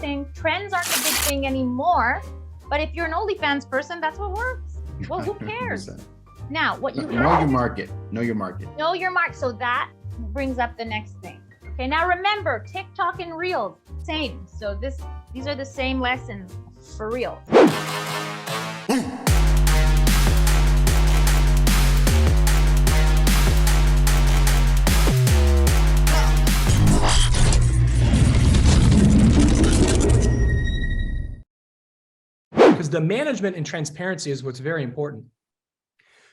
thing. Trends aren't a big thing anymore. But if you're an Onlyfans person, that's what works. Well, who cares? 100%. Now, what you know your market. Know your market. Know your market. So that brings up the next thing. Okay, now remember, TikTok and Reels, same. So these are the same lessons for Reels. Because the management and transparency is what's very important.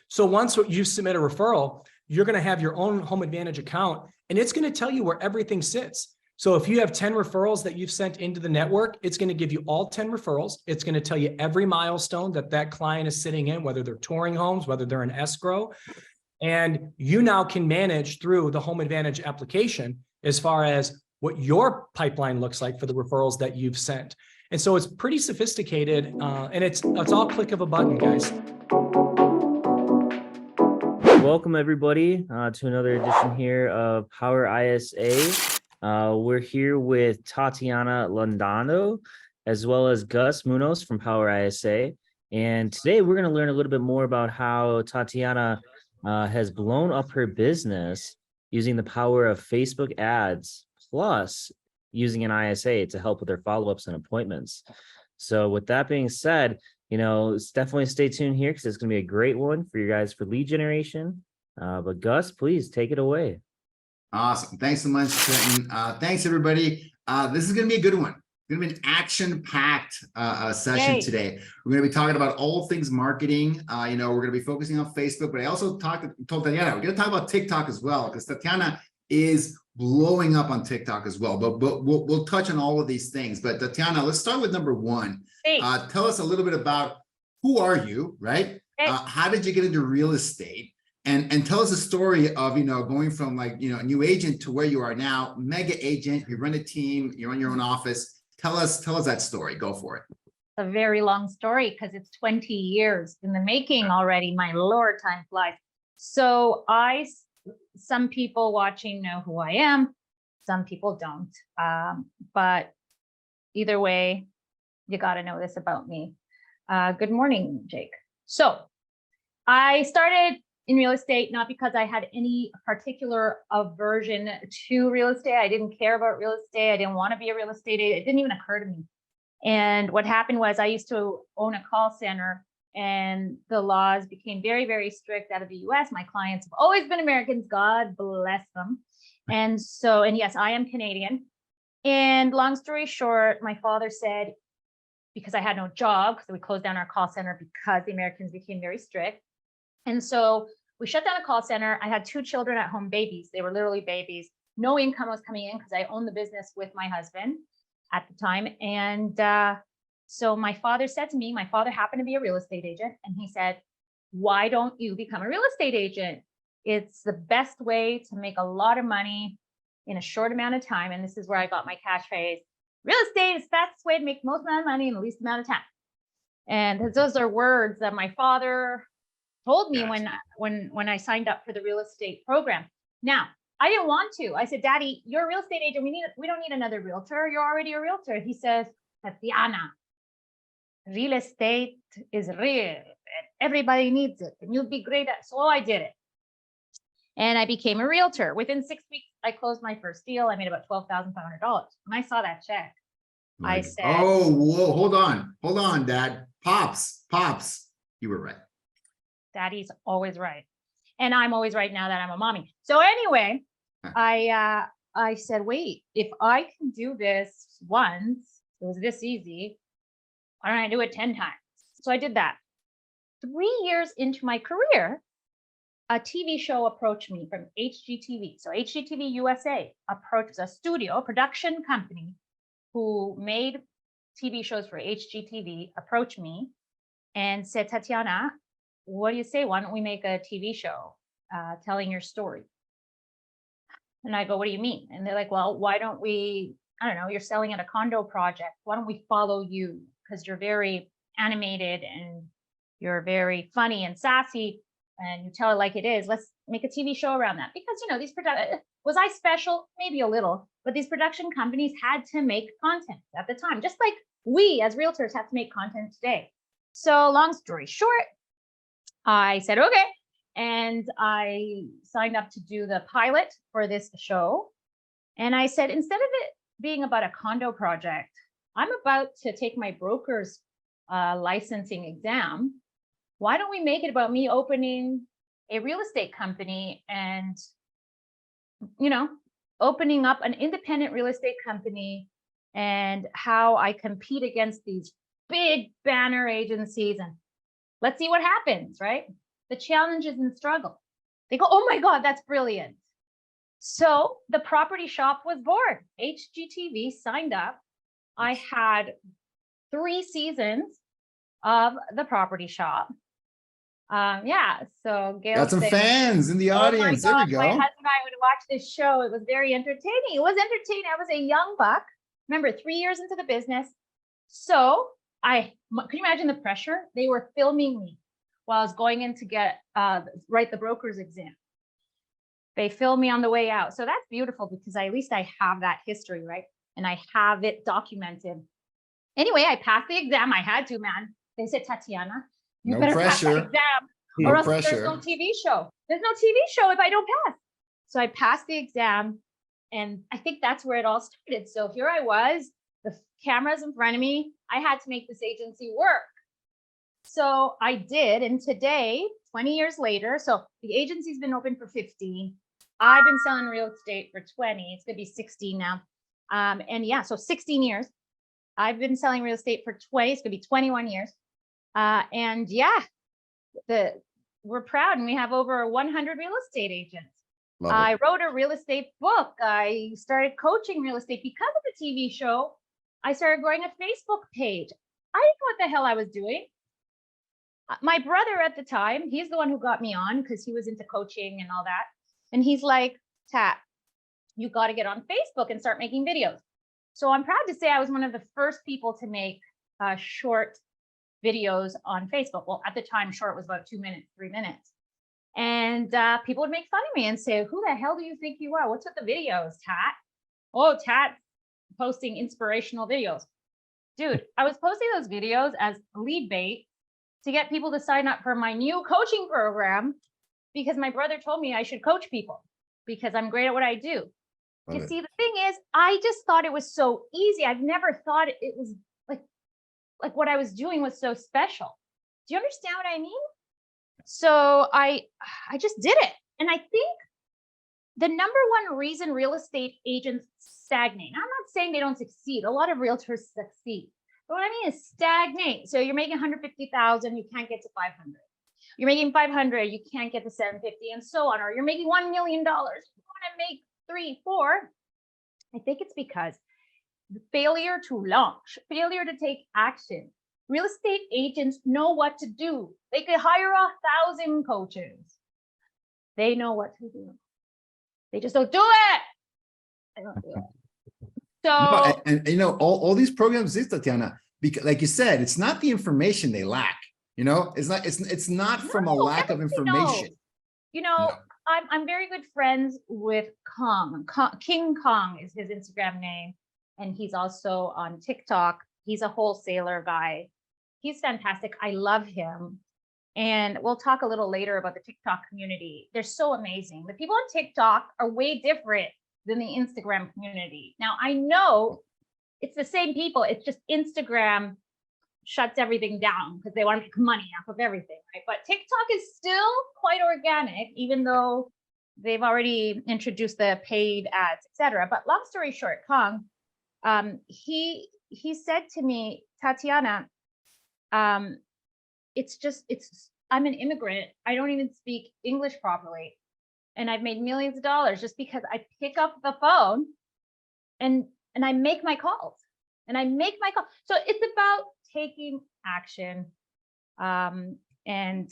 So once you submit a referral, you're going to have your own Home Advantage account, and it's going to tell you where everything sits. So if you have 10 referrals that you've sent into the network, it's going to give you all 10 referrals. It's going to tell you every milestone that that client is sitting in, whether they're touring homes, whether they're in escrow. And you now can manage through the Home Advantage application as far as what your pipeline looks like for the referrals that you've sent. And so it's pretty sophisticated, and it's all click of a button, guys. Welcome everybody to another edition here of PowerISA. We're here with Tatiana Londono, as well as Gus Munoz from PowerISA. And today we're going to learn a little bit more about how Tatiana has blown up her business using the power of Facebook ads, plus using an ISA to help with their follow-ups and appointments. So with that being said, definitely stay tuned here because it's going to be a great one for you guys for lead generation. But Gus, please take it away. Awesome. Thanks so much, Trenton. Thanks, everybody. This is going to be a good one. It's going to be an action-packed session today. We're going to be talking about all things marketing. We're going to be focusing on Facebook, but I also told Tatiana, we're going to talk about TikTok as well, because Tatiana is blowing up on TikTok as well. But we'll touch on all of these things. But Tatiana, let's start with number one. Tell us a little bit about who are you, right? How did you get into real estate? And tell us a story of, going from a new agent to where you are now, mega agent, you run a team, you run your own office. Tell us that story. Go for it. It's a very long story because it's 20 years in the making already. My Lord, time flies. So some people watching know who I am. Some people don't. But either way, you got to know this about me. Good morning, Jake. So I started in real estate, not because I had any particular aversion to real estate. I didn't care about real estate. I didn't want to be a real estate agent. It didn't even occur to me. And what happened was I used to own a call center, and the laws became very, very strict out of the US. My clients have always been Americans, God bless them. And yes, I am Canadian. And long story short, my father said, because I had no job, because we closed down our call center because the Americans became very strict. And so we shut down a call center. I had 2 children at home, babies. They were literally babies. No income was coming in because I owned the business with my husband at the time. And so my father said to me, my father happened to be a real estate agent. And he said, why don't you become a real estate agent? It's the best way to make a lot of money in a short amount of time. And this is where I got my catchphrase, real estate is the fastest way to make most amount of money in the least amount of time. And those are words that my father told me when I signed up for the real estate program. Now, I didn't want to. I said, Daddy, you're a real estate agent. We don't need another realtor. You're already a realtor. He says, Tatiana, real estate is real. Everybody needs it. And you'll be great at it. So I did it. And I became a realtor. Within 6 weeks, I closed my first deal. I made about $12,500. When I saw that check, I said, oh, whoa, hold on, Dad. Pops, you were right. Daddy's always right. And I'm always right now that I'm a mommy. So anyway, I said, wait, if I can do this once, it was this easy, why don't I do it 10 times? So I did that. 3 years into my career, a TV show approached me from HGTV. So HGTV USA approached a studio, production company who made TV shows for HGTV, approached me and said, Tatiana, what do you say? Why don't we make a TV show telling your story? And I go, what do you mean? And they're like, well, why don't we, I don't know, you're selling at a condo project. Why don't we follow you? Because you're very animated and you're very funny and sassy and you tell it like it is. Let's make a TV show around that. Because, these Was I special? Maybe a little, but these production companies had to make content at the time, just like we as realtors have to make content today. So long story short, I said, okay. And I signed up to do the pilot for this show. And I said, instead of it being about a condo project, I'm about to take my broker's licensing exam. Why don't we make it about me opening a real estate company and, you know, opening up an independent real estate company and how I compete against these big banner agencies, and let's see what happens, right? The challenges and struggle. They go, oh my God, that's brilliant. So the property shop was born. HGTV signed up. I had 3 seasons of the property shop. Yeah, so Gail Got some said, fans in the "Oh my audience. There we God, my go. husband and I would watch this show. It was very entertaining. It was entertaining. I was a young buck. Remember, 3 years into the business. So can you imagine the pressure? They were filming me while I was going in to get write the broker's exam. They filmed me on the way out. So that's beautiful because at least I have that history, right? And I have it documented. Anyway, I passed the exam. I had to, man. They said, Tatiana, you No better pass pressure. that exam No or else pressure. there's no TV show. There's no TV show if I don't pass. So I passed the exam. And I think that's where it all started. So here I was, the cameras in front of me. I had to make this agency work. So I did. And today, 20 years later, so the agency's been open for 15. I've been selling real estate for 20. It's going to be 16 now. And yeah, so 16 years. I've been selling real estate for 20. It's going to be 21 years. And yeah, we're proud. And we have over 100 real estate agents. Love it. I wrote a real estate book. I started coaching real estate because of the TV show. I started growing a Facebook page. I didn't know what the hell I was doing. My brother at the time, he's the one who got me on because he was into coaching and all that. And he's like, Tat, you got to get on Facebook and start making videos. So I'm proud to say I was one of the first people to make short videos on Facebook. Well, at the time, short was about 2 minutes, 3 minutes. And people would make fun of me and say, who the hell do you think you are? What's with the videos, Tat? Oh, Tat posting inspirational videos. Dude, I was posting those videos as lead bait to get people to sign up for my new coaching program because my brother told me I should coach people because I'm great at what I do. Love You it. see, the thing is, I just thought it was so easy. I've never thought it was like what I was doing was so special. Do you understand what I mean? So I just did it. And I think the number one reason real estate agents stagnate, I'm not saying they don't succeed. A lot of realtors succeed. But what I mean is stagnate. So you're making 150,000, you can't get to 500. You're making 500, you can't get to 750 and so on. Or you're making $1 million, you want to make 3, 4. I think it's because the failure to launch, failure to take action. Real estate agents know what to do. They could hire 1,000 coaches. They know what to do. They just don't do it. They don't do it. So No, and you know, all these programs exist, Tatiana, because like you said, it's not the information they lack. You know, it's not from a lack of everybody knows. information. You know, No. I'm very good friends with King Kong is his Instagram name. And he's also on TikTok. He's a wholesaler guy. He's fantastic. I love him. And we'll talk a little later about the TikTok community. They're so amazing. The people on TikTok are way different than the Instagram community. Now, I know it's the same people. It's just Instagram shuts everything down because they want to make money off of everything, right? But TikTok is still quite organic, even though they've already introduced the paid ads, etc. But long story short, Kong, he said to me, Tatiana, I'm an immigrant. I don't even speak English properly. And I've made millions of dollars just because I pick up the phone and I make my calls and I make my call. So it's about taking action. And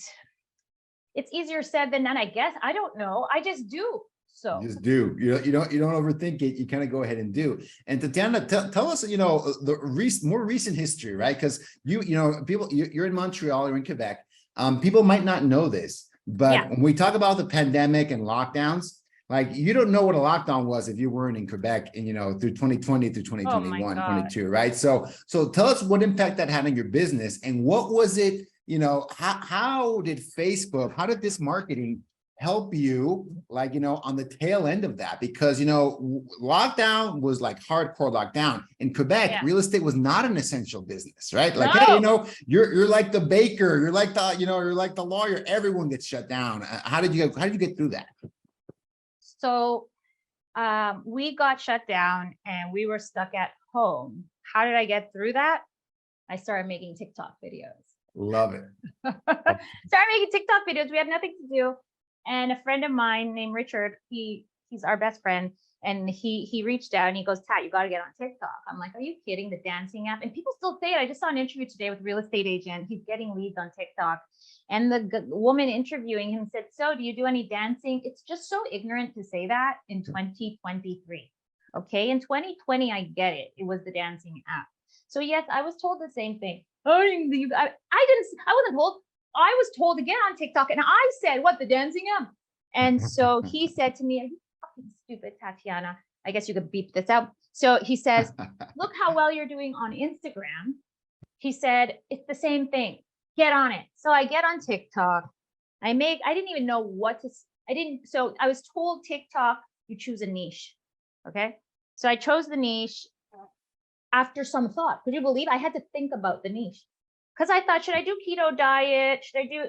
it's easier said than done, I guess. I don't know. I just do. So You just do. You don't overthink it. You kind of go ahead and do. And Tatiana, tell us, you know, the more recent history, right? Because you know, people, you're in Montreal, you're in Quebec. People might not know this, but Yeah. when we talk about the pandemic and lockdowns, Like, you don't know what a lockdown was if you weren't in Quebec and, through 2020 through 2021, God. 22, right? So tell us what impact that had on your business, and what was it, how did Facebook, how did this marketing help you, like, on the tail end of that? Because, lockdown was like hardcore lockdown. In Quebec, Yeah. real estate was not an essential business, right? Like, No. hey, you're like the baker, you're like the lawyer, everyone gets shut down. How did you get through that? So we got shut down and we were stuck at home. How did I get through that? I started making TikTok videos. Love it. Started making TikTok videos. We had nothing to do. And a friend of mine named Richard, he's our best friend. And he reached out and he goes, Tat, you got to get on TikTok. I'm like, are you kidding? The dancing app? And people still say it. I just saw an interview today with a real estate agent. He's getting leads on TikTok. And the woman interviewing him said, so do you do any dancing? It's just so ignorant to say that in 2023. Okay. In 2020, I get it. It was the dancing app. So yes, I was told the same thing. I wasn't told. I was told to get on TikTok, and I said, what, the dancing app? And so he said to me, are you fucking stupid, Tatiana? I guess you could beep this out. So he says, look how well you're doing on Instagram. He said, it's the same thing. Get on it. So I get on TikTok. I didn't even know what to, so I was told TikTok, you choose a niche. Okay. So I chose the niche after some thought. Could you believe I had to think about the niche? Because I thought, should I do keto diet? Should I do,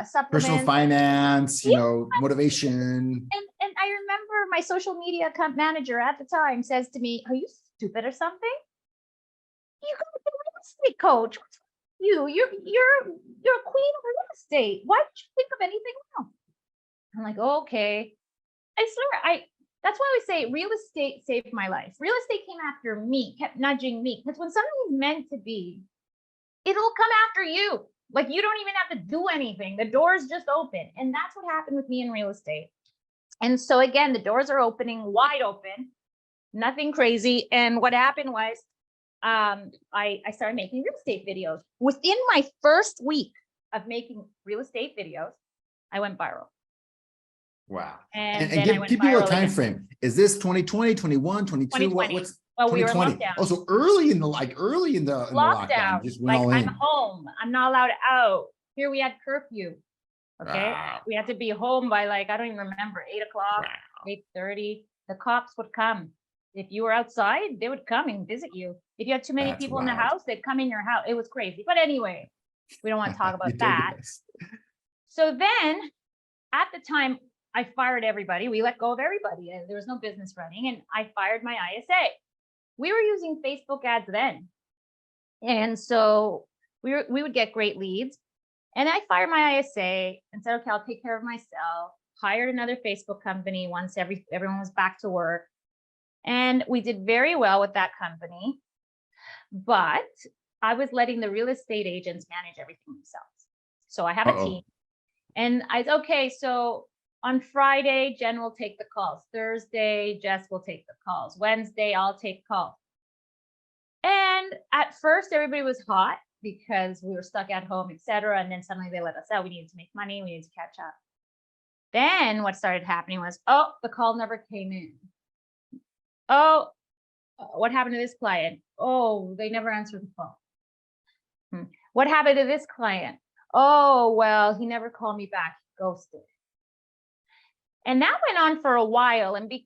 supplements? Personal finance, motivation. And I remember my social media account manager at the time says to me, are you stupid or something? You got a real estate coach. You're a queen of real estate. Why did you think of anything else? I'm like, okay. I swear, that's why I say real estate saved my life. Real estate came after me, kept nudging me. Because when something is meant to be, it'll come after you. Like, you don't even have to do anything. The doors just open. And that's what happened with me in real estate. And so again, the doors are opening wide open, nothing crazy. And what happened was, I started making real estate videos. Within my first week of making real estate videos, I went viral. Wow. And give people a time frame. Is this 2020, 21, 22? 2020. What's Well, we were in 2020? lockdown. Oh, so early in the lockdown. Just went all in. I'm home. I'm not allowed out. Here we had curfew. Okay. Wow. We had to be home by I don't even remember, 8 o'clock, 8:30. The cops would come. If you were outside, they would come and visit you. If you had too many people in the house, they'd come in your house. It was crazy. But anyway, we don't want to talk about that. So then at the time, I fired everybody. We let go of everybody. And there was no business running. And I fired my ISA. We were using Facebook ads then. And so we would get great leads. And I fired my ISA and said, okay, I'll take care of myself. Hired another Facebook company once everyone was back to work. And we did very well with that company. But I was letting the real estate agents manage everything themselves. So I have a team. And okay, so on Friday, Jen will take the calls. Thursday, Jess will take the calls. Wednesday, I'll take calls. And at first, everybody was hot because we were stuck at home, etc. And then suddenly they let us out. We needed to make money. We needed to catch up. Then what started happening was, the call never came in. What happened to this client? They never answered the phone. What happened to this client? Well, he never called me back. He ghosted. And that went on for a while. And because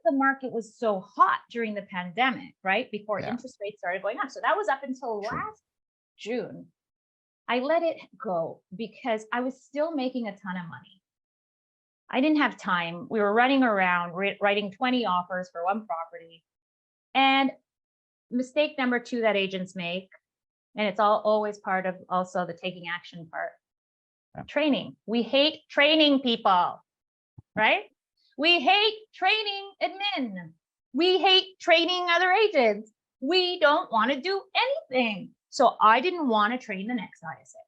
the market was so hot during the pandemic, right? Before interest rates started going up. So that was up until last June. I let it go because I was still making a ton of money. I didn't have time. We were running around writing 20 offers for one property. And mistake number 2 that agents make, and it's always part of also the taking action part, training. We hate training people, right? We hate training admin. We hate training other agents. We don't want to do anything. So I didn't want to train the next ISA.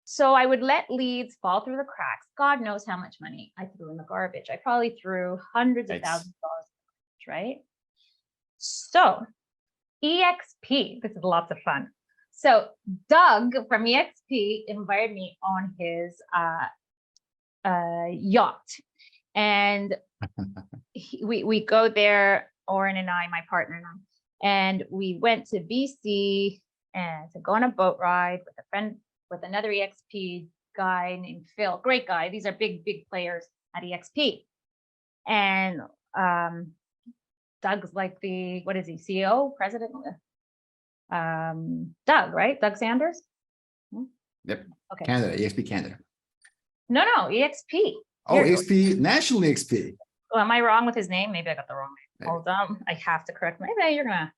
So I would let leads fall through the cracks. God knows how much money I threw in the garbage. I probably threw hundreds of thousands of dollars in the garbage, right? So EXP, this is lots of fun. So Doug from EXP invited me on his yacht. And we go there, Oren and I, my partner and I, and we went to BC and to go on a boat ride with a friend, with another EXP guy named Phil. Great guy. These are big players at EXP. And Doug's like the, what is he, CEO, president? Doug, right? Doug Sanders? Yep. Okay. Canada, EXP Canada. No, EXP. Oh, Here- EXP, National EXP. Oh, am I wrong with his name? Maybe I got the wrong name. Maybe. Hold on. I have to correct. Maybe you're gonna.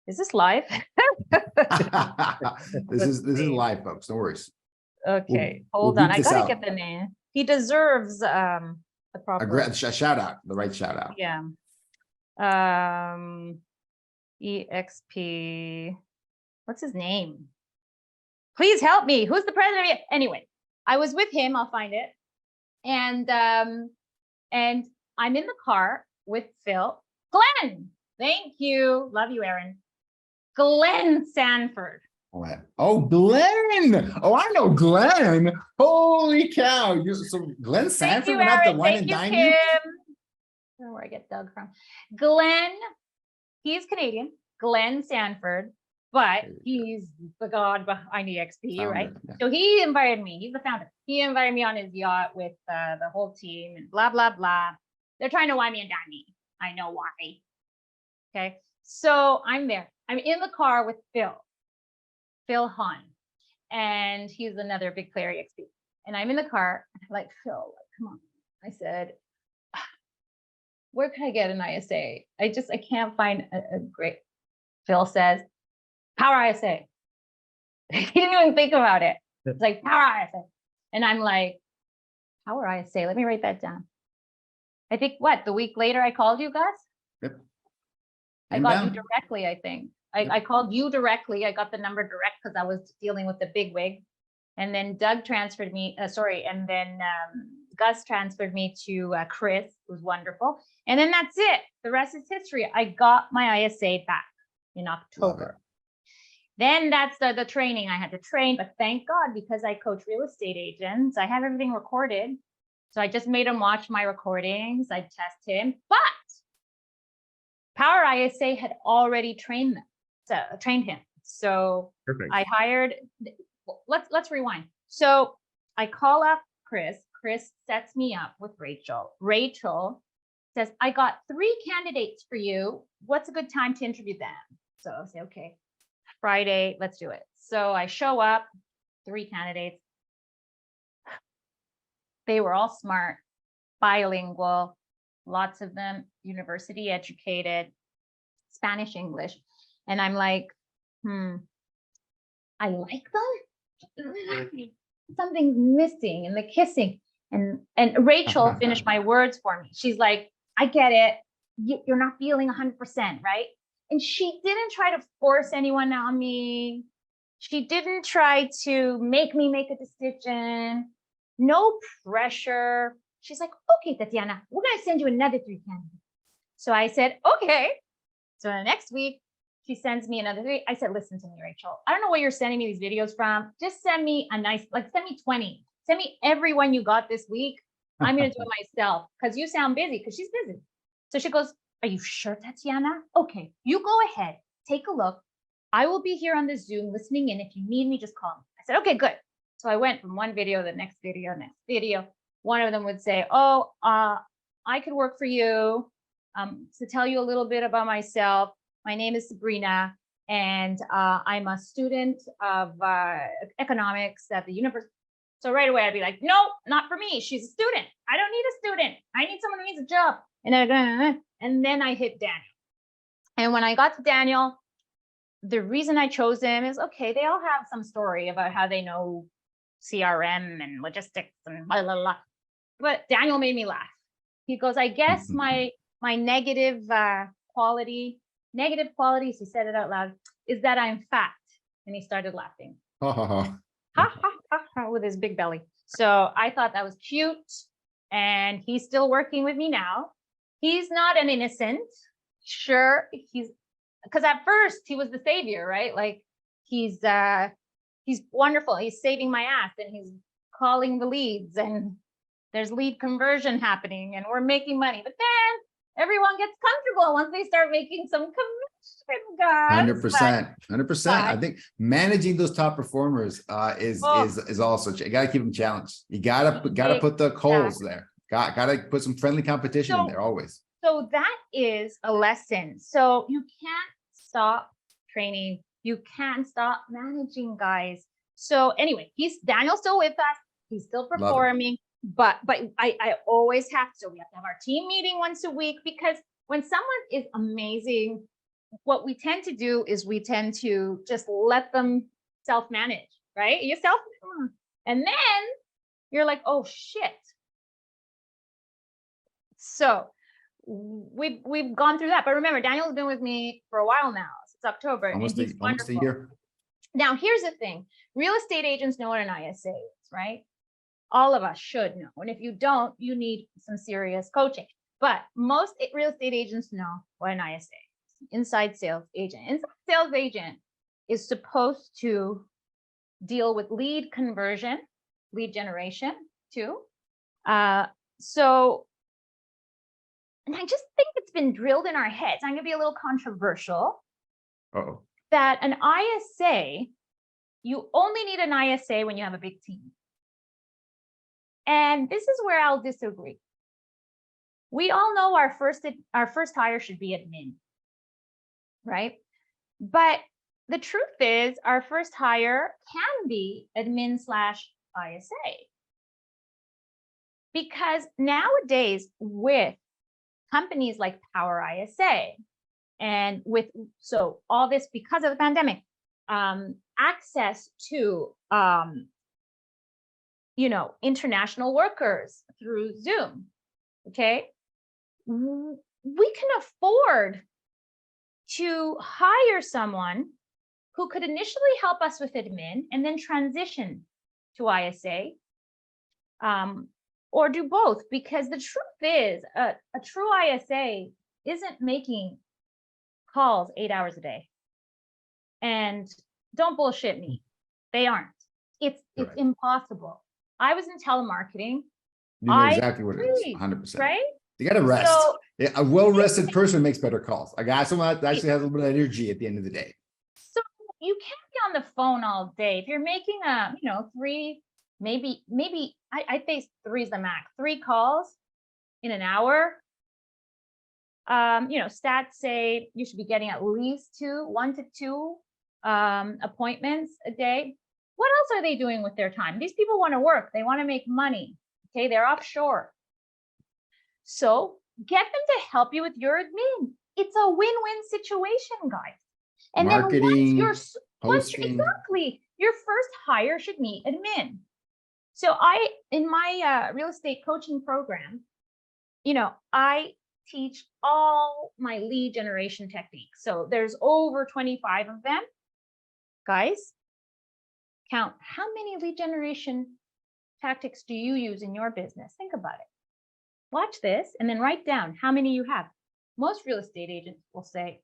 Is this live? This is live, folks. No worries. Okay, we'll hold on. beep I this gotta out. get the name. He deserves the proper. A shout out, the right shout out. Yeah. EXP. What's his name? Please help me. Who's the president? Anyway, I was with him. I'll find it. And I'm in the car with Phil. Glenn. Thank you. Love you, Aaron. Glenn Sanford. Oh, Glenn. Oh, I know Glenn. Holy cow. So Glenn Thank Sanford you, went out to Aaron. wine Thank and you, dine Kim. you? I don't know where I get Doug from. Glenn, he's Canadian. Glenn Sanford, but he's the god behind EXP, Founder, right? yeah. So he invited me. He's the founder. He invited me on his yacht with the whole team and blah, blah, blah. They're trying to wine me and dine me. I know why. Okay. So I'm there. I'm in the car with Phil Hahn, and he's another big player at EXP. And I'm in the car, and I'm like, Phil, come on. I said, where can I get an ISA? I can't find a great. Phil says, PowerISA. He didn't even think about it. It's like PowerISA. And I'm like, PowerISA, let me write that down. I think the week later I called you, Gus? Yep. I got you Inbound. directly, I think. Yep. I called you directly. I got the number direct because I was dealing with the big wig. And then Doug transferred me, and then Gus transferred me to Chris, who's wonderful. And then that's it. The rest is history. I got my ISA back in October. Then that's the training I had to train, but thank God, because I coach real estate agents, I have everything recorded. So I just made him watch my recordings. I test him, but PowerISA had already trained him. So Perfect. I hired, let's rewind. So I call up Chris. Chris sets me up with Rachel. Rachel says, I got 3 candidates for you. What's a good time to interview them? So I'll say, okay, Friday, let's do it. So I show up, 3 candidates. They were all smart, bilingual, lots of them university educated, Spanish, English. And I'm like, I like them. Something's missing in the kissing. And Rachel finished my words for me. She's like, I get it. You're not feeling 100%, right? And she didn't try to force anyone on me. She didn't try to make me make a decision. No pressure. She's like, okay, Tatiana, we're going to send you another 3 candidates. So I said, okay. So the next week, she sends me another 3. I said, listen to me, Rachel. I don't know where you're sending me these videos from. Just send me send me 20. Send me everyone you got this week. I'm going to do it myself because you sound busy, because she's busy. So she goes, are you sure, Tatiana? Okay, you go ahead, take a look. I will be here on the Zoom listening in. If you need me, just call me. I said, okay, good. So I went from one video, the next video, next video. One of them would say, oh, I could work for you. To tell you a little bit about myself, my name is Sabrina, and I'm a student of economics at the university. So right away, I'd be like, no, not for me. She's a student. I don't need a student. I need someone who needs a job. And then I hit Daniel. And when I got to Daniel, the reason I chose him is, okay, they all have some story about how they know CRM and logistics and blah, blah, blah. But Daniel made me laugh. He goes, I guess my negative qualities, he said it out loud, is that I'm fat. And he started laughing. Ha, ha, ha, ha, with his big belly. So I thought that was cute. And he's still working with me now. He's not an innocent. Sure, because at first he was the savior, right? Like he's wonderful. He's saving my ass, and he's calling the leads. And there's lead conversion happening and we're making money. But then everyone gets comfortable once they start making some commission, guys. 100%. I think managing those top performers is also, you got to keep them challenged. You got to put the coals there. Got to put some friendly competition in there always. So that is a lesson. So you can't stop training. You can't stop managing, guys. So anyway, Daniel's still with us. He's still performing, but I always have to. We have to have our team meeting once a week, because when someone is amazing, what we tend to do is we tend to just let them self-manage, right? And then you're like, oh shit. So we've gone through that. But remember, Daniel's been with me for a while now, since October. Almost a year. Now, here's the thing. Real estate agents know what an ISA is, right? All of us should know. And if you don't, you need some serious coaching. But most real estate agents know what an ISA is. Inside sales agent. Inside sales agent is supposed to deal with lead conversion, lead generation too. And I just think it's been drilled in our heads. I'm going to be a little controversial. Uh-oh. That an ISA, you only need an ISA when you have a big team. And this is where I'll disagree. We all know our first hire should be admin, right? But the truth is our first hire can be admin/ISA. Because nowadays with companies like PowerISA, and so all this because of the pandemic, access to international workers through Zoom, okay, we can afford to hire someone who could initially help us with admin and then transition to ISA, or do both, because the truth is a true ISA isn't making calls 8 hours a day. And don't bullshit me, they aren't. It's impossible. I was in telemarketing. You know exactly what it is, 100%. Right? You got to rest. So, a well-rested person makes better calls. I got someone that actually has a little bit of energy at the end of the day. So you can't be on the phone all day. If you're making three, maybe I think 3 is the max. 3 calls in an hour. Stats say you should be getting at least 1 to 2 appointments a day. What else are they doing with their time? These people want to work. They want to make money. Okay, they're offshore. So get them to help you with your admin. It's a win-win situation, guys. And marketing, once exactly, your first hire should meet admin. So in my real estate coaching program, I teach all my lead generation techniques. So there's over 25 of them. Guys, count how many lead generation tactics do you use in your business? Think about it. Watch this and then write down how many you have. Most real estate agents will say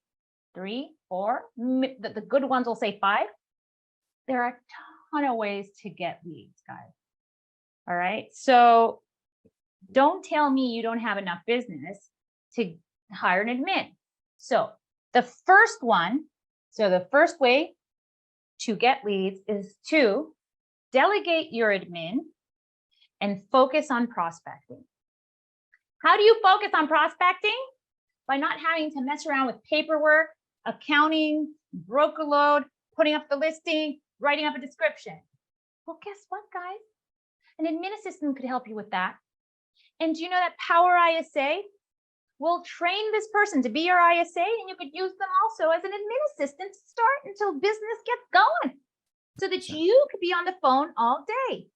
3, 4. The good ones will say 5. There are a ton of ways to get leads, guys. All right. So don't tell me you don't have enough business to hire an admin. So the first way to get leads is to delegate your admin and focus on prospecting. How do you focus on prospecting? By not having to mess around with paperwork, accounting, broker load, putting up the listing, writing up a description. Well, guess what, guys? An admin assistant could help you with that. And do you know that PowerISA will train this person to be your ISA, and you could use them also as an admin assistant to start until business gets going, so that you could be on the phone all day.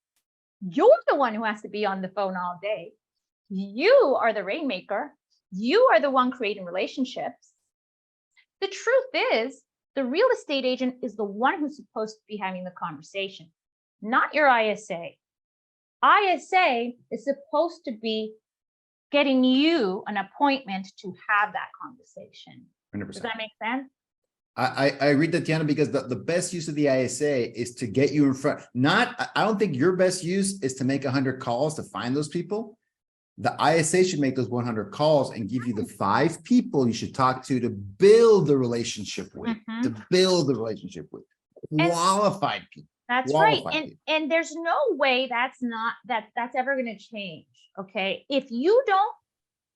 You're the one who has to be on the phone all day. You are the rainmaker. You are the one creating relationships. The truth is, the real estate agent is the one who's supposed to be having the conversation, not your ISA. ISA is supposed to be getting you an appointment to have that conversation. 100%. Does that make sense? I agree, Tatiana, because the best use of the ISA is to get you in front. I don't think your best use is to make 100 calls to find those people. The ISA should make those 100 calls and give you the 5 people you should talk to build the relationship with, Mhm. qualified people. That's right. And there's no way that's ever going to change. Okay. If you don't,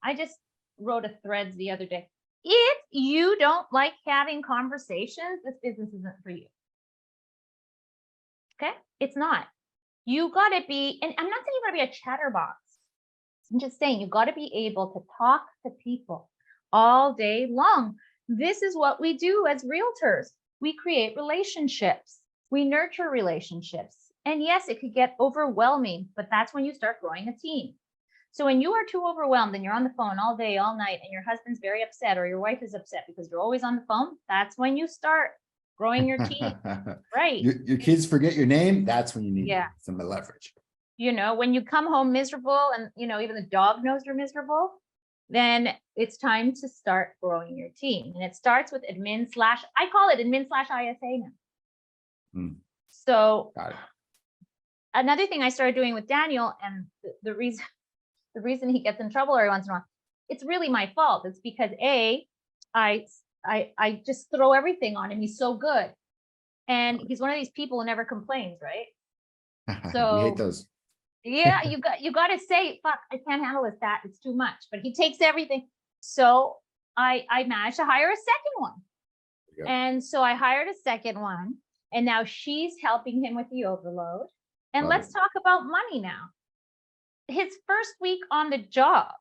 I just wrote a thread the other day. If you don't like having conversations, this business isn't for you. Okay. It's not. You got to be, and I'm not saying you got to be a chatterbox. I'm just saying you got to be able to talk to people all day long. This is what we do as realtors. We create relationships. We nurture relationships. And yes, it could get overwhelming, but that's when you start growing a team. So when you are too overwhelmed and you're on the phone all day, all night, and your husband's very upset or your wife is upset because you're always on the phone, that's when you start growing your team, right? Your kids forget your name. That's when you need some leverage. You know, when you come home miserable and, you know, even the dog knows you're miserable, then it's time to start growing your team. And it starts with I call it admin/ISA now. So another thing I started doing with Daniel, and the reason he gets in trouble every once in a while, it's really my fault. It's because I just throw everything on him. He's so good. And he's one of these people who never complains, right? So we hate those. Yeah, you got to say, fuck, I can't handle this, that it's too much, but he takes everything. So I managed to hire a second one. And so I hired a second one, and now she's helping him with the overload. And let's talk about money now. His first week on the job,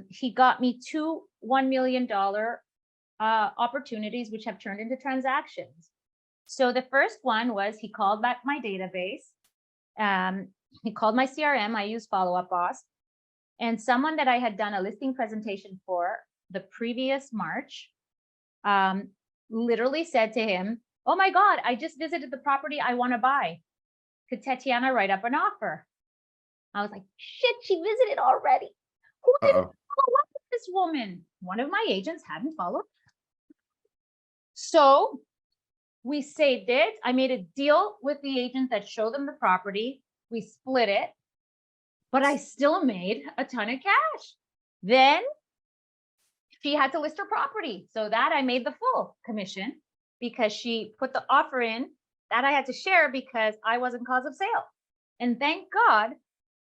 he got me 2 $1 million opportunities, which have turned into transactions. So the first one was he called back my database. He called my CRM. I use Follow Up Boss, and someone that I had done a listing presentation for the previous March, literally said to him, "Oh my God, I just visited the property I want to buy. Could Tatiana write up an offer?" I was like, shit, she visited already. Who didn't follow up with this woman? One of my agents hadn't followed. So we saved it. I made a deal with the agent that showed them the property. We split it, but I still made a ton of cash. Then she had to list her property. So that I made the full commission because she put the offer in that I had to share because I wasn't cause of sale. And thank God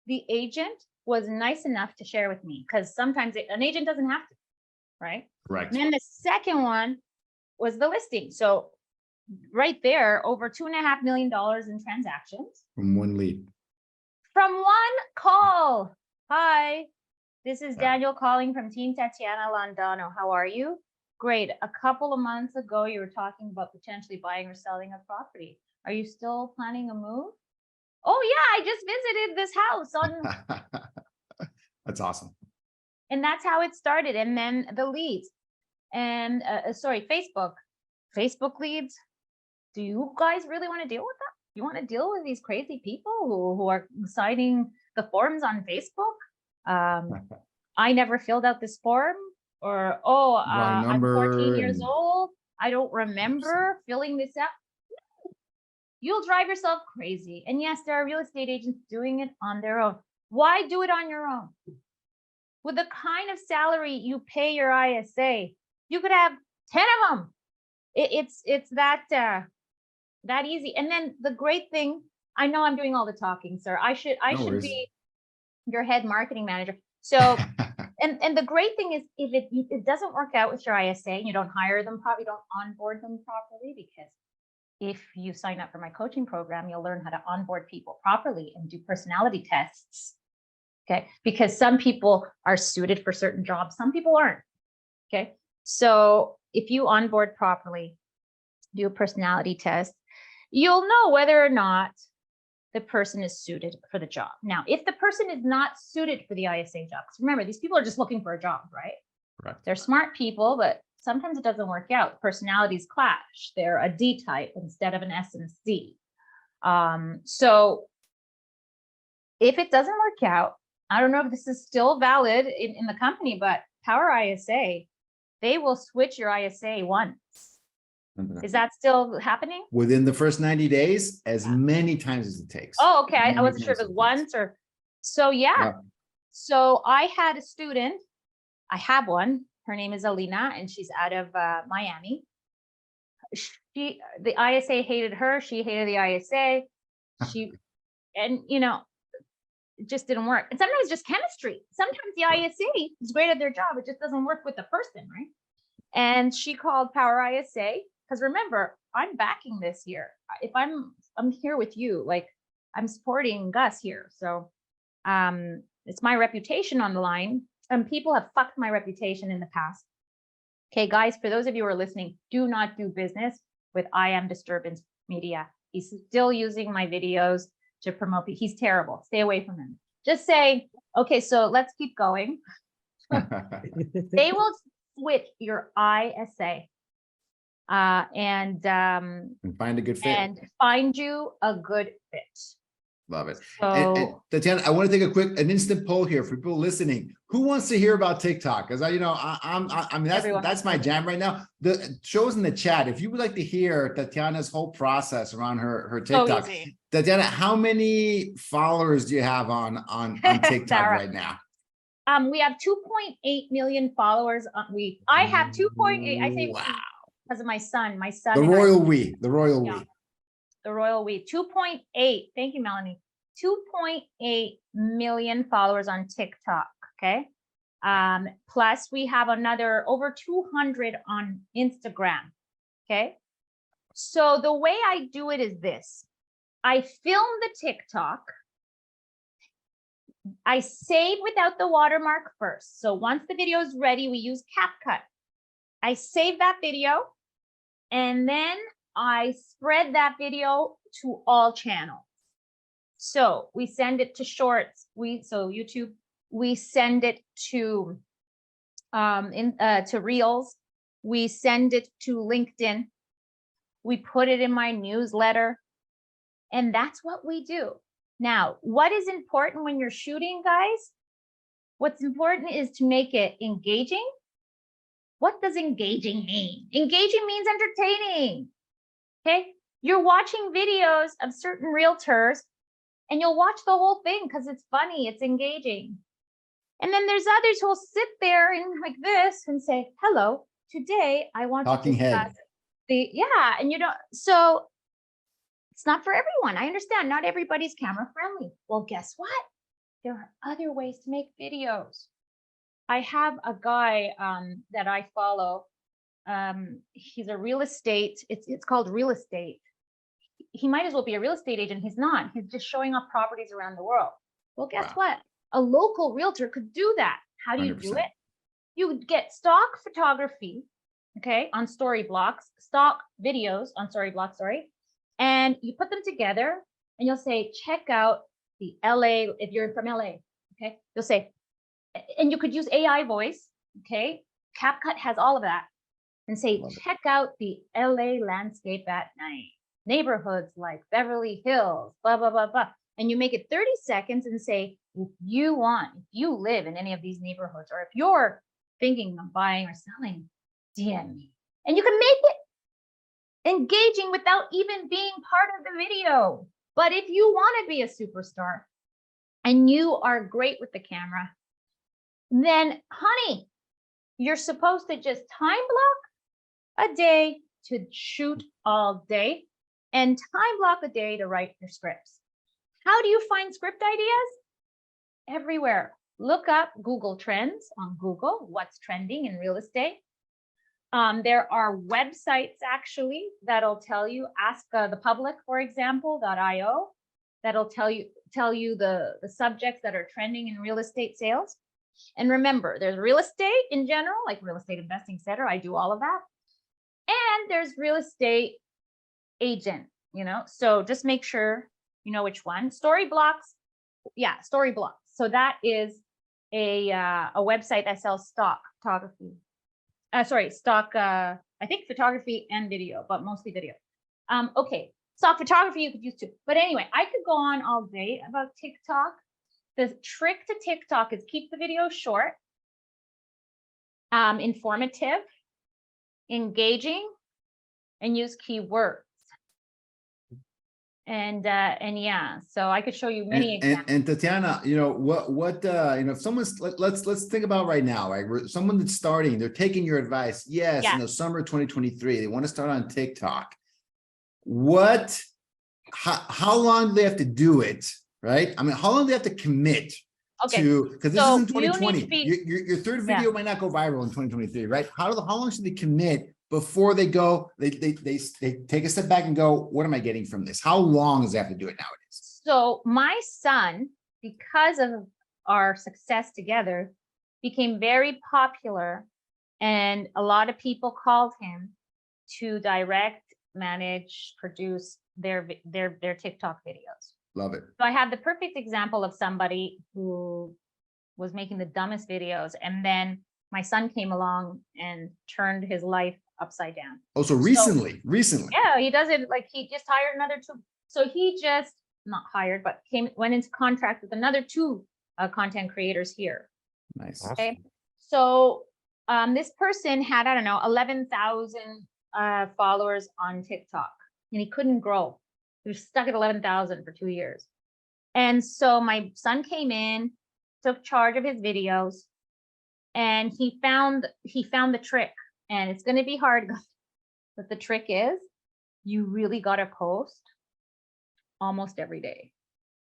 the agent was nice enough to share with me, because sometimes an agent doesn't have to, right? Correct. And then the second one was the listing. So right there, over $2.5 million in transactions. From one lead. From one call. Hi, this is Daniel calling from Team Tatiana Londono. How are you? Great. A couple of months ago, you were talking about potentially buying or selling a property. Are you still planning a move? Oh yeah, I just visited this house on. That's awesome. And that's how it started. And then the leads and Facebook leads. Do you guys really want to deal with that? You want to deal with these crazy people who are signing the forms on Facebook? I never filled out this form, or I'm 14 years old. I don't remember filling this out. You'll drive yourself crazy. And yes, there are real estate agents doing it on their own. Why do it on your own? With the kind of salary you pay your ISA, you could have 10 of them. It's that easy. And then the great thing, I know I'm doing all the talking, sir. I should be your head marketing manager. So, and the great thing is, if it doesn't work out with your ISA and you don't hire them properly, don't onboard them properly, because if you sign up for my coaching program, you'll learn how to onboard people properly and do personality tests. Okay. Because some people are suited for certain jobs. Some people aren't. Okay. So if you onboard properly, do a personality test, you'll know whether or not the person is suited for the job. Now, if the person is not suited for the ISA job, because remember, these people are just looking for a job, right? Correct. They're smart people, but sometimes it doesn't work out. Personalities clash. They're a D type instead of an S and C. So if it doesn't work out, I don't know if this is still valid in the company, but PowerISA, they will switch your ISA once. Is that still happening? Within the first 90 days, as many times as it takes. Oh, okay. I Many wasn't sure if times it was as it takes. once or, so yeah. Yeah. So I had a student, I have one, her name is Alina, and she's out of Miami. The ISA hated her, she hated the ISA. And you know, it just didn't work. And sometimes just chemistry. Sometimes the ISA is great at their job, it just doesn't work with the person, right? And she called PowerISA, because remember, I'm backing this here. If I'm here with you, like I'm supporting Gus here. So it's my reputation on the line, and people have fucked my reputation in the past. Okay, guys, for those of you who are listening, do not do business with I Am Disturbance Media. He's still using my videos to promote. He's terrible. Stay away from him. Just say, okay, so let's keep going. They will switch your ISA and find a good fit. and find you a good fit. Love it. So And Tatiana, I want to take an instant poll here for people listening. Who wants to hear about TikTok? Because I mean, that's my jam right now. The shows in the chat. If you would like to hear Tatiana's whole process around her TikTok, Tatiana, how many followers do you have on TikTok right now? We have 2.8 million followers. I have 2.8. I say wow, because of my son. My son. The royal we. The royal we. 2.8. Thank you, Melanie. 2.8 million followers on TikTok. Okay. Plus we have another over 200 on Instagram. Okay. So the way I do it is this. I film the TikTok. I save without the watermark first. So once the video is ready, we use Capcut. I save that video, and then I spread that video to all channels. So we send it to Shorts. So YouTube. We send it to to Reels. We send it to LinkedIn. We put it in my newsletter, and that's what we do. Now, what is important when you're shooting, guys? What's important is to make it engaging. What does engaging mean? Engaging means entertaining. Okay, you're watching videos of certain realtors, and you'll watch the whole thing because it's funny, it's engaging. And then there's others who'll sit there and like this and say, "Hello, today I want to discuss and you don't." So it's not for everyone. I understand not everybody's camera friendly. Well, guess what? There are other ways to make videos. I have a guy that I follow. He's a real estate. It's called Real Estate. He might as well be a real estate agent. He's not. He's just showing off properties around the world. Well, guess what? A local realtor could do that. How do you 100%. Do it? You would get stock photography, okay, on story blocks, stock videos on story blocks, and you put them together, and you'll say, check out the LA, if you're from LA, okay? You'll say, and you could use AI voice, okay? Capcut has all of that, and say, check out the LA landscape at night. Neighborhoods like Beverly Hills, blah, blah, blah, blah. And you make it 30 seconds and say, if you live in any of these neighborhoods, or if you're thinking of buying or selling, DM me. And you can make it engaging without even being part of the video. But if you want to be a superstar and you are great with the camera, then honey, you're supposed to just time block a day to shoot all day and time block a day to write your scripts. How do you find script ideas? Everywhere. Look up Google Trends on Google, what's trending in real estate. There are websites actually that'll tell you, ask the public, for example, .io, that'll tell you the subjects that are trending in real estate sales. And remember, there's real estate in general, like real estate investing, etc. I do all of that. And there's real estate agent, so just make sure you know which one. Story blocks, yeah, story blocks. So that is a website that sells stock photography. I think photography and video, but mostly video. Okay, stock photography you could use too. But anyway, I could go on all day about TikTok. The trick to TikTok is keep the video short, informative, engaging, and use keywords. And yeah, so I could show you many examples. And Tatiana, you know, you know, if someone's, let's think about right now, right? Someone that's starting, they're taking your advice. Yes, Yeah. in the summer of 2023, they want to start on TikTok. How long do they have to do it? Right? I mean, how long do they have to commit Okay, to, because this so is in you need 2020. to be- Your third video might not go viral in 2023, right? How long should they commit before they go, they take a step back and go, what am I getting from this? How long does they have to do it nowadays? So my son, because of our success together, became very popular, and a lot of people called him to direct, manage, produce their TikTok videos. Love it. So I have the perfect example of somebody who was making the dumbest videos, and then my son came along and turned his life upside down. Oh, so recently. Yeah, he does it, like he just hired another two. So he just not hired, but went into contract with another two content creators here. Nice. Okay. So this person had, I don't know, 11,000 followers on TikTok, and he couldn't grow. He was stuck at 11,000 for 2 years. And so my son came in, took charge of his videos, and he found the trick. And it's going to be hard, but the trick is you really got to post almost every day.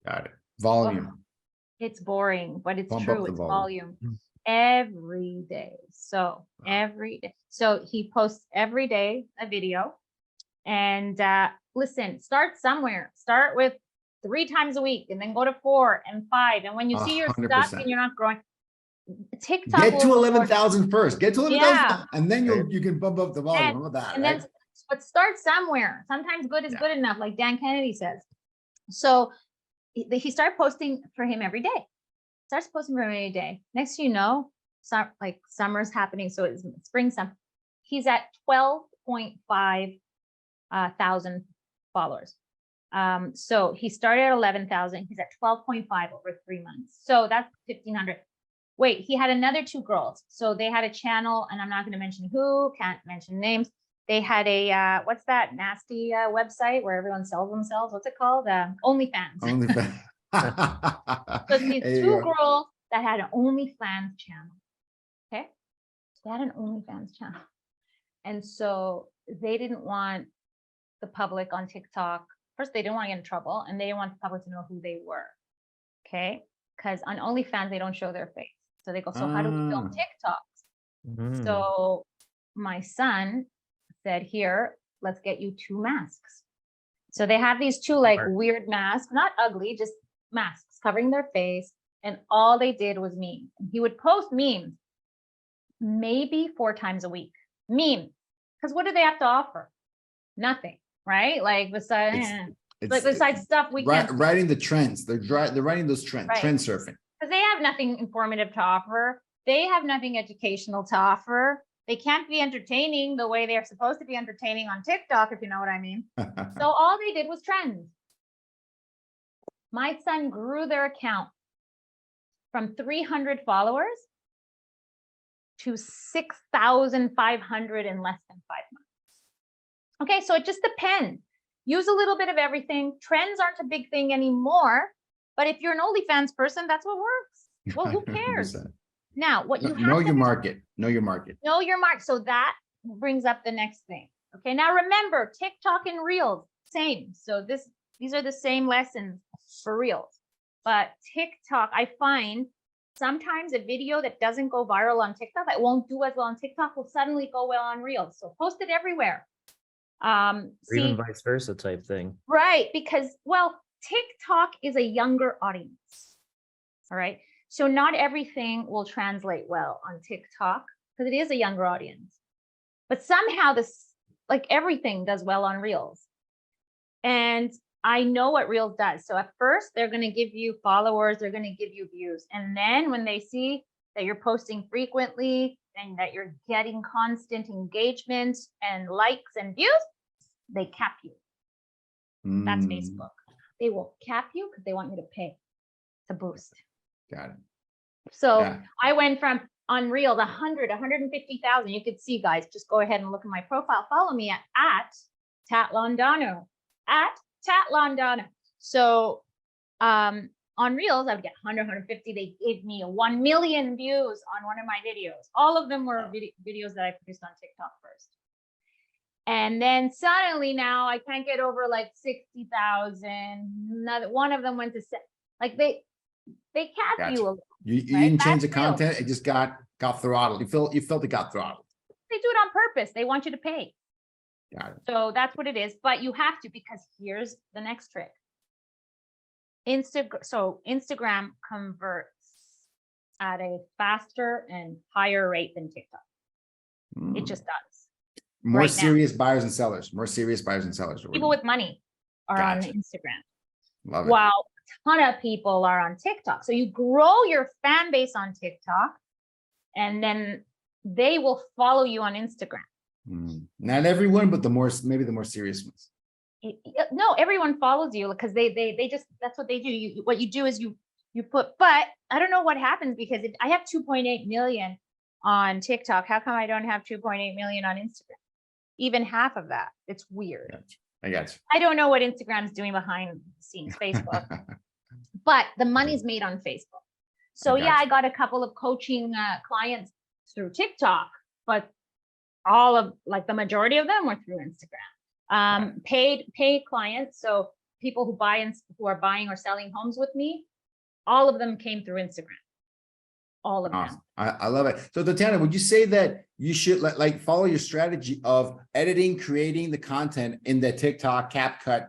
Got it. Volume. It's boring, but it's Bump true. up the It's volume. every day. So every day. So he posts every day a video. And listen, start somewhere. Start with 3 times a week, and then go to 4 and 5. And when you see you're stuck 100%. and you're not growing, TikTok Get to will 11,000 first. Get to 11,000, Yeah. and then you can bump up the volume. How about that? And Right? then, but start somewhere. Sometimes good is Yeah. good enough, like Dan Kennedy says. So he started posting for him every day. Starts posting for him every day. Next thing you know, like summer's happening, so it's spring, summer. He's at 12.5 thousand followers. So he started at 11,000. He's at 12.5 over 3 months. So that's 1,500. Wait, he had another 2 girls. So they had a channel, and I'm not going to mention who, can't mention names. They had a, what's that nasty website where everyone sells themselves? What's it called? OnlyFans. So these There you 2 go. girls that had an OnlyFans channel. Okay. So they had an OnlyFans channel. And so they didn't want the public on TikTok. First, they didn't want to get in trouble, and they didn't want the public to know who they were. Okay. Because on OnlyFans, they don't show their face. So they go, so how do we film TikToks? So my son said, here, let's get you 2 masks. So they have these 2 like weird masks, not ugly, just masks covering their face. And all they did was memes. He would post memes maybe 4 times a week. Memes. Because what do they have to offer? Nothing, right? Like besides stuff we can't. Writing the trends. They're writing those trends, Right. trend surfing. Because they have nothing informative to offer. They have nothing educational to offer. They can't be entertaining the way they're supposed to be entertaining on TikTok, if you know what I mean. So all they did was trends. My son grew their account from 300 followers to 6,500 in less than 5 months. Okay, so it just depends. Use a little bit of everything. Trends aren't a big thing anymore. But if you're an OnlyFans person, that's what works. Well, who cares? 100%. Now, what you have Know to your market. Know your market. know your mark. So that brings up the next thing. Okay, now remember, TikTok and Reels, same. So these are the same lessons for Reels. But TikTok, I find sometimes a video that doesn't go viral on TikTok, that won't do as well on TikTok, will suddenly go well on Reels. So post it everywhere. Or even vice versa type thing. Right, because, well, TikTok is a younger audience. All right. So not everything will translate well on TikTok because it is a younger audience. But somehow like everything does well on Reels. And I know what Reels does. So at first, they're going to give you followers, they're going to give you views. And then when they see that you're posting frequently and that you're getting constant engagement and likes and views, they cap you. That's Facebook. They will cap you because they want you to pay to boost. Got it. So Yeah. I went from on Reels, 150,000. You could see, guys, just go ahead and look at my profile. Follow me at Tat Londono, at Tat Londono. So on Reels, I would get 100, 150. They gave me 1 million views on one of my videos. All of them were videos that I produced on TikTok first. And then suddenly now I can't get over like 60,000. Another one of them went to like they cap you a little. You right? didn't change the That's real. content. It just got throttled. You felt it got throttled. They do it on purpose. They want you to pay. Got it. So that's what it is. But you have to, because here's the next trick. Instagram converts at a faster and higher rate than TikTok. It just does. More right now. serious buyers and sellers. More serious buyers and sellers. People with money are Gotcha. on Instagram. Love it. While a ton of people are on TikTok. So you grow your fan base on TikTok, and then they will follow you on Instagram. Not everyone, but maybe the more serious ones. No, everyone follows you because they just, that's what they do. What you do is you put, but I don't know what happens, because I have 2.8 million on TikTok. How come I don't have 2.8 million on Instagram? Even half of that. It's weird. I got you. I don't know what Instagram's doing behind the scenes, Facebook, but the money's made on Facebook. So yeah, I got a couple of coaching clients through TikTok, but all of, like, the majority of them were through Instagram. Paid clients. So people who are buying or selling homes with me, all of them came through Instagram. All of them. I love it. So Tatiana, would you say that you should like follow your strategy of editing, creating the content in the TikTok, Capcut,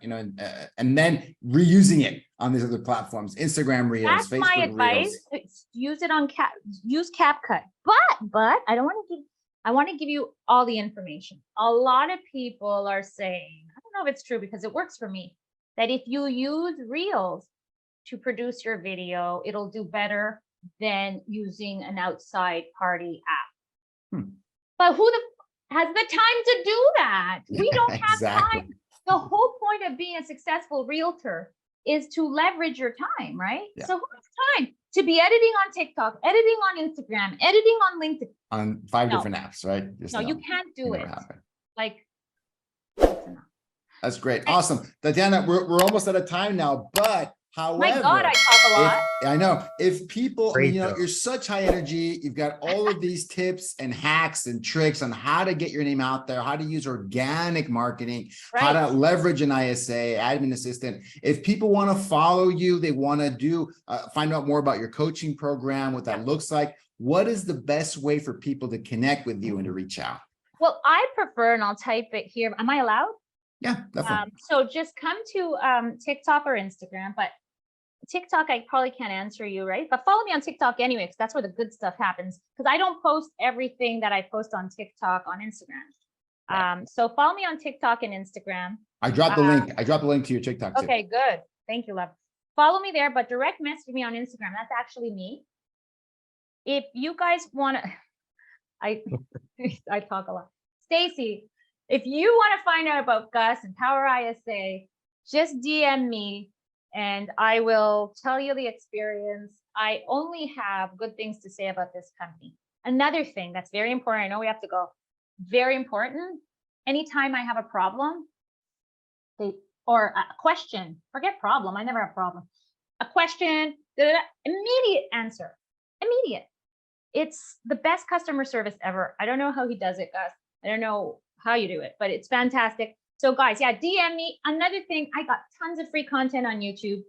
and then reusing it on these other platforms, Instagram Reels, That's Facebook my advice. Reels. Use it on use Capcut. But I want to give you all the information. A lot of people are saying, I don't know if it's true because it works for me, that if you use Reels to produce your video, it'll do better than using an outside party app. But who has the time to do that? We don't have Exactly. time. The whole point of being a successful realtor is to leverage your time, right? Yeah. So who has time to be editing on TikTok, editing on Instagram, editing on LinkedIn? On 5 different apps, right? Just No, you can't do it. Like, that's enough. That's great. Awesome. Tatiana, we're almost out of time now, but however, My God, I talk a lot. I know. If people, Great, you're such high energy, you've got all of these tips and hacks and tricks on how to get your name out there, how to use organic marketing, how to leverage an ISA, admin assistant. If people want to follow you, they want to find out more about your coaching program, what that looks like. What is the best way for people to connect with you and to reach out? Well, I prefer, and I'll type it here. Am I allowed? Yeah, definitely. So just come to TikTok or Instagram, but TikTok, I probably can't answer you, right? But follow me on TikTok anyway, because that's where the good stuff happens. Because I don't post everything that I post on TikTok on Instagram. Right. So follow me on TikTok and Instagram. I dropped the link. I dropped the link to your TikTok too. Okay, good. Thank you, love. Follow me there, but direct message me on Instagram. That's actually me. If you guys want to, I talk a lot. Stacy, if you want to find out about Gus and PowerISA, just DM me and I will tell you the experience. I only have good things to say about this company. Another thing that's very important, I know we have to go, very important. Anytime I have a problem or a question, forget problem, I never have a problem. A question, immediate answer, immediate. It's the best customer service ever. I don't know how he does it, Gus. I don't know how you do it, but it's fantastic. So guys, yeah, DM me. Another thing, I got tons of free content on YouTube.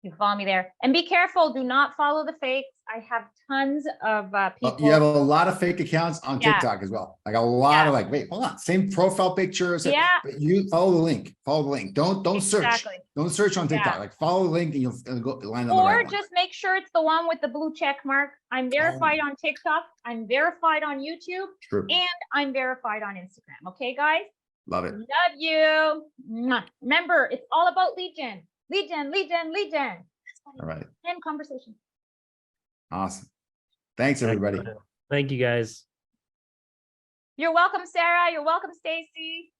You can follow me there. And be careful, do not follow the fakes. I have tons of people. You have a lot of fake accounts on TikTok as well. Like a lot of wait, hold on. Same profile pictures. Yeah. But you follow the link. Follow the link. Don't search. Exactly. Don't search on TikTok. Like follow the link and you'll go line on the or right just make sure it's the one with the blue check mark. I'm verified on TikTok. I'm verified on YouTube. True. And I'm verified on Instagram. Okay, guys? Love it. Love you. Mwah. Remember, it's all about lead gen. Lead gen, lead gen, lead gen. All right. End conversation. Awesome. Thanks, everybody. Thank you, guys. You're welcome, Sarah. You're welcome, Stacy.